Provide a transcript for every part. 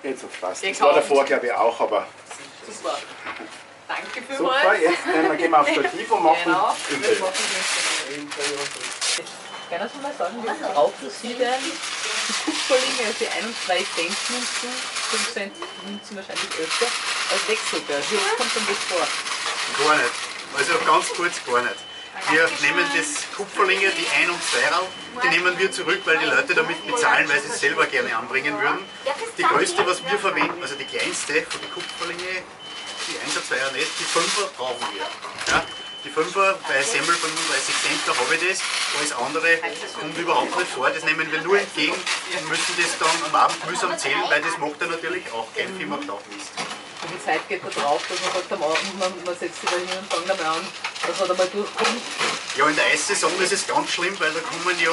Jetzt hat's passt. Das war davor, glaube ich, auch, aber... Super. Danke vielmals. Super, jetzt gehen wir auf Stativ und machen... Genau, Dümpel. wir machen das. Können Sie mal sagen, wie brauchen Sie denn die Kupferlinge, also die 1 und 2 Cent Münzen, 5 Cent Münzen wahrscheinlich öfter, als Wechselgeld? Wie oft kommt denn das vor? Gar nicht. Also ganz kurz gar nicht. Wir nehmen das Kupferlinge, die 1 und 2 Rau, die nehmen wir zurück, weil die Leute damit bezahlen, weil sie es selber gerne anbringen würden. Die größte, was wir verwenden, also die kleinste von den Kupferlinge, die 1er, 2er nicht, die 5er brauchen wir. Ja? Die 5er bei Semmel 35 Cent, da habe ich das. Alles andere kommt überhaupt nicht vor, das nehmen wir nur entgegen und müssen das dann am Abend mühsam zählen, weil das macht er natürlich auch kein viel macht auch Mist. Wie viel Zeit geht da drauf, dass man sagt am Abend, man setzt sich da hin und fängt einmal an, dass man da mal durchkommt? Ja, in der Eissaison ist es ganz schlimm, weil da kommen ja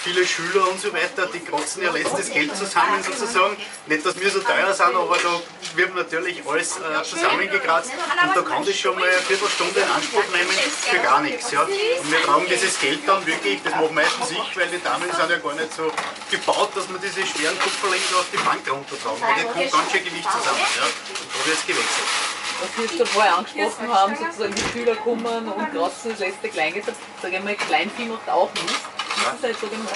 viele Schüler und so weiter, die kratzen ihr letztes Geld zusammen sozusagen. Nicht, dass wir so teuer sind, aber da wird natürlich alles zusammengekratzt und da kann das schon mal eine Viertelstunde in Anspruch nehmen für gar nichts. Ja. Und wir tragen dieses Geld dann wirklich, das macht meistens ich, weil die Damen sind ja gar nicht so gebaut, dass man diese schweren Kupferlinge auf die Bank runtertragen. Weil das kommt ganz schön Gewicht zusammen. Ja. Und da wird es gewechselt. Was Sie jetzt schon vorher angesprochen haben, sozusagen die Schüler kommen und kratzen das letzte Kleingeld, sage ich mal, Kleinvieh macht auch Mist. Das ist halt so genau,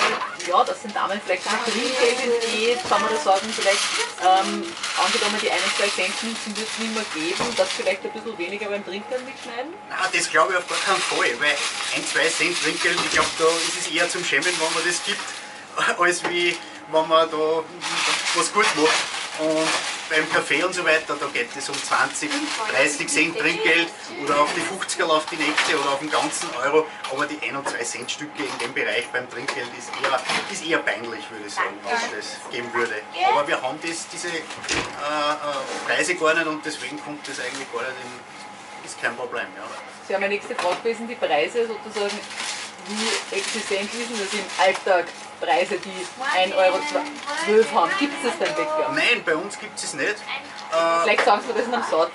ja, das sind Damen vielleicht schon Trinkgeld entgeht, kann man da sagen, vielleicht angenommen die 1 und 2 Cent Münzen wird es nicht mehr geben, dass vielleicht ein bisschen weniger beim Trinkgeld mitschneiden? Nein, das glaube ich auf gar keinen Fall, weil 1, 2 Cent Trinkgeld, ich glaube, da ist es eher zum Schämen, wenn man das gibt, als wie wenn man da was gut macht. Und beim Kaffee und so weiter, da geht es um 20, 30 Cent Trinkgeld oder auf die 50er auf die nächste oder auf den ganzen Euro. Aber die 1 und 2 Cent Stücke in dem Bereich beim Trinkgeld ist eher peinlich, würde ich sagen, was das geben würde. Aber wir haben diese Preise gar nicht und deswegen kommt das eigentlich gar nicht in, ist kein Problem. Ja. Sie haben meine nächste Frage gewesen, die Preise sozusagen, wie existent sind das im Alltag? Preise, die 1,12 € haben. Gibt es das beim Bäcker? Nein, bei uns gibt es es nicht. Vielleicht sagen Sie das in einem Satz.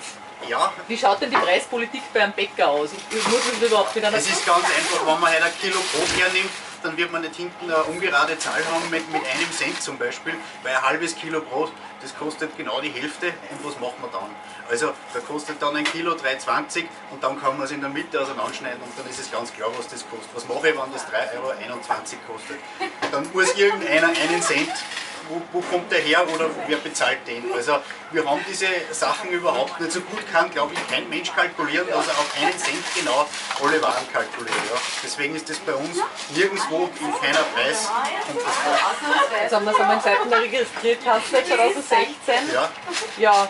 Ja. Wie schaut denn die Preispolitik beim Bäcker aus? Ich muss das überhaupt wieder. Es ist ganz einfach, wenn man halt ein Kilo Brot hernimmt, dann wird man nicht hinten eine ungerade Zahl haben mit 1 Cent zum Beispiel, weil ein halbes Kilo Brot, das kostet genau die Hälfte und was macht man dann? Also da kostet dann ein Kilo 3,20 und dann kann man es in der Mitte auseinanderschneiden und dann ist es ganz klar, was das kostet. Was mache ich, wenn das 3,21 € kostet? Dann muss irgendeiner einen Cent, wo kommt der her oder wer bezahlt den? Also wir haben diese Sachen überhaupt nicht. So gut kann, glaube ich, kein Mensch kalkulieren, dass er auf einen Cent genau alle Waren kalkuliert. Ja. Deswegen ist das bei uns nirgendwo in keiner Preis kommt das vor. Jetzt haben wir es einmal in Zeiten der Registrierkasse 2016. Ja. Ja.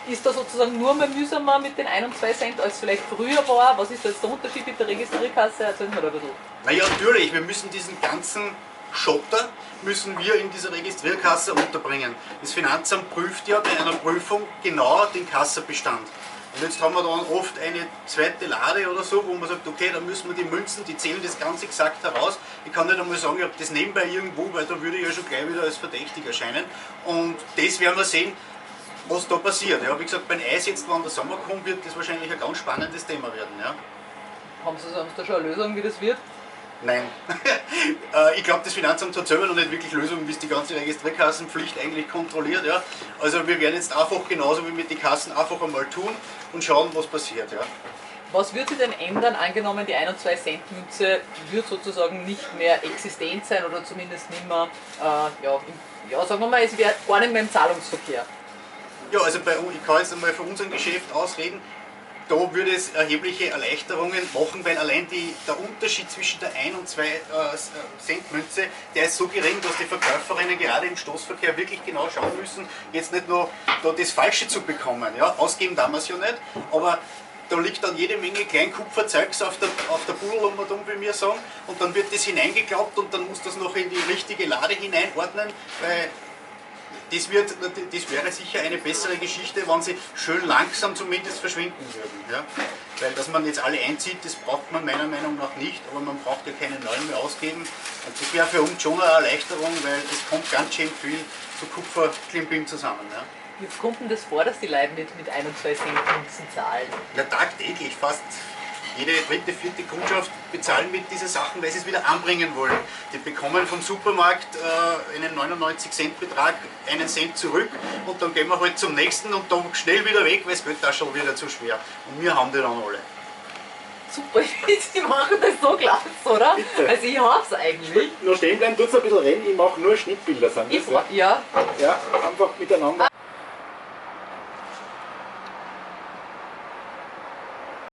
Ist da sozusagen nur mehr mühsamer mit den 1 und 2 Cent als vielleicht früher war? Was ist da jetzt der Unterschied mit der Registrierkasse? Erzählen wir da ein bisschen. Naja, natürlich, wir müssen diesen ganzen Schotter müssen wir in dieser Registrierkasse unterbringen. Das Finanzamt prüft ja bei einer Prüfung genau den Kassabestand. Und jetzt haben wir dann oft eine zweite Lade oder so, wo man sagt, okay, da müssen wir die Münzen, die zählen das ganz exakt heraus. Ich kann nicht einmal sagen, ich habe das nebenbei irgendwo, weil da würde ich ja schon gleich wieder als verdächtig erscheinen. Und das werden wir sehen, was da passiert. Ja, wie gesagt, beim Eis jetzt, wenn der Sommer kommt, wird das wahrscheinlich ein ganz spannendes Thema werden. Ja. Haben Sie da schon eine Lösung, wie das wird? Nein. Ich glaube, das Finanzamt hat selber noch nicht wirklich Lösungen, wie es die ganze Registrierkassenpflicht eigentlich kontrolliert. Ja. Also wir werden jetzt einfach genauso wie mit den Kassen einfach einmal tun und schauen, was passiert. Ja. Was wird sich denn ändern, angenommen die 1 und 2 Cent Münze wird sozusagen nicht mehr existent sein oder zumindest nicht mehr, sagen wir mal, es wäre gar nicht mehr im Zahlungsverkehr? Ja, also ich kann jetzt einmal für unser Geschäft ausreden. Da würde es erhebliche Erleichterungen machen, weil allein der Unterschied zwischen der 1 und 2 Cent Münze, der ist so gering, dass die Verkäuferinnen gerade im Stoßverkehr wirklich genau schauen müssen, jetzt nicht nur da das Falsche zu bekommen. Ja? Ausgeben damals ja nicht, aber da liegt dann jede Menge Kleinkupferzeugs auf der Pudel, wie wir sagen, und dann wird das hineingeklappt und dann muss das noch in die richtige Lade hineinordnen, weil das wäre sicher eine bessere Geschichte, wenn sie schön langsam zumindest verschwinden würden. Ja? Weil dass man jetzt alle einzieht, das braucht man meiner Meinung nach nicht, aber man braucht ja keine neuen mehr ausgeben. Und das wäre für uns schon eine Erleichterung, weil es kommt ganz schön viel zu Kupferklimping zusammen. Ja? Wie kommt denn das vor, dass die Leute mit 1 und 2 Cent Münzen zahlen? Ja, tagtäglich, fast jede dritte, vierte Kundschaft bezahlen mit diesen Sachen, weil sie es wieder anbringen wollen. Die bekommen vom Supermarkt einen 99-Cent-Betrag, einen Cent zurück und dann gehen wir halt zum nächsten und dann schnell wieder weg, weil das Geld da schon wieder zu schwer. Und wir haben die dann alle. Super, ich finde, die machen das so klasse, oder? Bitte. Also ich hab's eigentlich. Nur stehen bleiben, tut es ein bisschen rennen, ich mache nur Schnittbilder. Sind das, Ja. ja, einfach miteinander.